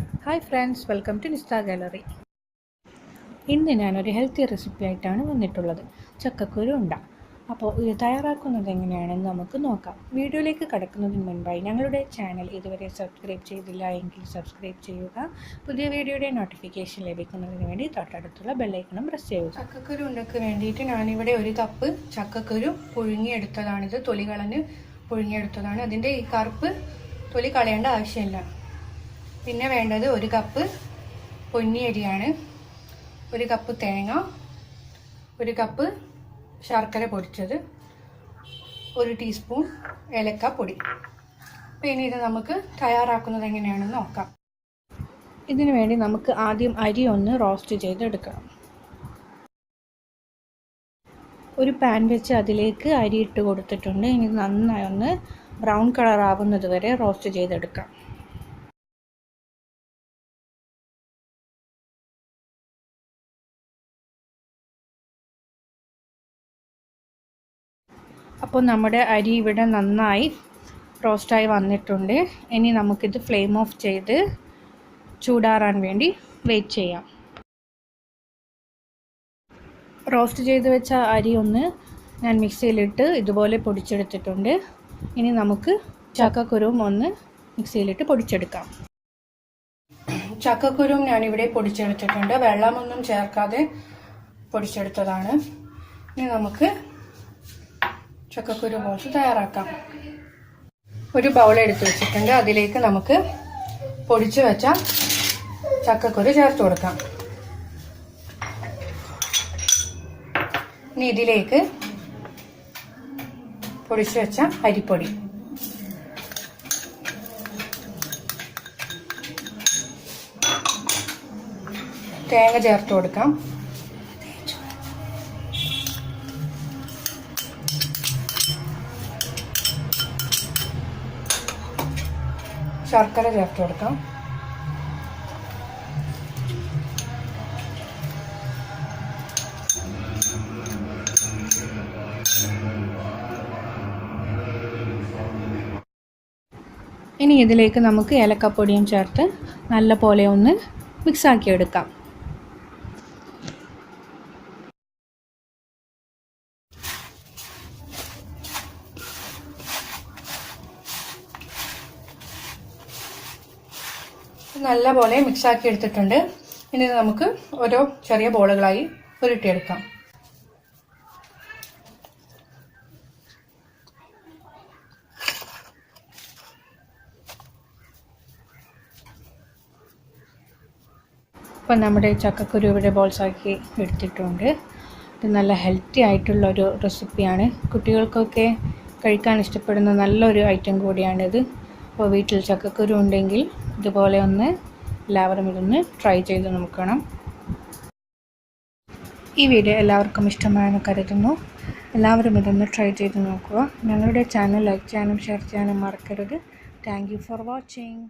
Hi friends, welcome to Jaggery. ഇന്ന് ഞാനൊരു healthy recipe ആയിട്ടാണ് വന്നിട്ടുള്ളത്. ചക്കക്കുരു ഉണ്ട. അപ്പോൾ ഇത് തയ്യാറാക്കുന്നത് എങ്ങനെയാണെന്ന് നമുക്ക് നോക്കാം. വീഡിയോയിലേക്ക് കടക്കുന്നതിന് മുൻപായി ഞങ്ങളുടെ ചാനൽ ഇതുവരെ സബ്സ്ക്രൈബ് ചെയ്തില്ല എങ്കിൽ സബ്സ്ക്രൈബ് ചെയ്യുക. പുതിയ വീഡിയോയുടെ നോട്ടിഫിക്കേഷൻ ലഭിക്കുന്നതിന് വേണ്ടി തൊട്ടടുത്തുള്ള ബെല്ലൈക്കണും പ്രസ് ചെയ്യുക. ചക്കക്കുരു ഉണ്ടക്ക് വേണ്ടിയിട്ട് ഞാനിവിടെ 1 കപ്പ് ചക്കക്കുരു പുഴുങ്ങിയെടുത്തതാണിത്. തൊലി കളഞ്ഞ് പുഴുങ്ങിയെടുത്തതാണ്. അതിൻ്റെ ഈ കറുപ്പ് തൊലി കളയേണ്ട ആവശ്യമില്ല. പിന്നെ വേണ്ടത് 1 കപ്പ് പൊന്നി അരിയാണ്, 1 കപ്പ് തേങ്ങ, 1 കപ്പ് ശർക്കര പൊടിച്ചത്, 1 ടീസ്പൂൺ ഏലക്കപ്പൊടി. പിന്നെ ഇത് നമുക്ക് തയ്യാറാക്കുന്നത് എങ്ങനെയാണെന്ന് നോക്കാം. ഇതിനു വേണ്ടി നമുക്ക് ആദ്യം അരി ഒന്ന് റോസ്റ്റ് ചെയ്തെടുക്കണം. ഒരു പാൻ വെച്ച് അതിലേക്ക് അരി ഇട്ട് കൊടുത്തിട്ടുണ്ട്. ഇനി നന്നായി ഒന്ന് ബ്രൗൺ കളർ ആവുന്നത് വരെ റോസ്റ്റ് ചെയ്തെടുക്കാം. അപ്പോൾ നമ്മുടെ അരി ഇവിടെ നന്നായി റോസ്റ്റായി വന്നിട്ടുണ്ട്. ഇനി നമുക്കിത് ഫ്ലെയിം ഓഫ് ചെയ്ത് ചൂടാറാൻ വേണ്ടി വെയിറ്റ് ചെയ്യാം. റോസ്റ്റ് ചെയ്ത് വെച്ച അരി ഒന്ന് ഞാൻ മിക്സിയിലിട്ട് ഇതുപോലെ പൊടിച്ചെടുത്തിട്ടുണ്ട്. ഇനി നമുക്ക് ചക്കക്കുരുവും ഒന്ന് മിക്സിയിലിട്ട് പൊടിച്ചെടുക്കാം. ചക്കക്കുരുവും ഞാനിവിടെ പൊടിച്ചെടുത്തിട്ടുണ്ട്. വെള്ളമൊന്നും ചേർക്കാതെ പൊടിച്ചെടുത്തതാണ്. ഇനി നമുക്ക് ചക്കക്കുരു ബോൾസ് തയ്യാറാക്കാം. ഒരു ബൗൾ എടുത്ത് വെച്ചിട്ടുണ്ട്. അതിലേക്ക് നമുക്ക് പൊടിച്ചു വെച്ച ചക്കക്കുരു ചേർത്ത് കൊടുക്കാം. ഇനി ഇതിലേക്ക് പൊടിച്ചു വെച്ച അരിപ്പൊടി, തേങ്ങ ചേർത്ത് കൊടുക്കാം. ശർക്കര ചേർത്ത് കൊടുക്കാം. ഇനി ഇതിലേക്ക് നമുക്ക് ഏലക്കപ്പൊടിയും ചേർത്ത് നല്ല പോലെ ഒന്ന് മിക്സാക്കി എടുക്കാം. നല്ല പോലെ മിക്സാക്കി എടുത്തിട്ടുണ്ട്. ഇനി നമുക്ക് ഓരോ ചെറിയ ബോളുകളായി ഉരുട്ടിയെടുക്കാം. ഇപ്പം നമ്മുടെ ചക്കക്കുരു ഇവിടെ ബോൾസാക്കി എടുത്തിട്ടുണ്ട്. ഇത് നല്ല ഹെൽത്തി ആയിട്ടുള്ളൊരു റെസിപ്പിയാണ്. കുട്ടികൾക്കൊക്കെ കഴിക്കാൻ ഇഷ്ടപ്പെടുന്ന നല്ലൊരു ഐറ്റം കൂടിയാണിത്. അപ്പോൾ വീട്ടിൽ ചക്കക്കുരു ഉണ്ടെങ്കിൽ ഇതുപോലെ ഒന്ന് എല്ലാവരും ഇതൊന്ന് ട്രൈ ചെയ്ത് നോക്കണം. ഈ വീഡിയോ എല്ലാവർക്കും ഇഷ്ടമായെന്ന് കരുതുന്നു. എല്ലാവരും ഇതൊന്ന് ട്രൈ ചെയ്ത് നോക്കുക. ഞങ്ങളുടെ ചാനൽ ലൈക്ക് ചെയ്യാനും ഷെയർ ചെയ്യാനും മറക്കരുത്. Thank you for watching.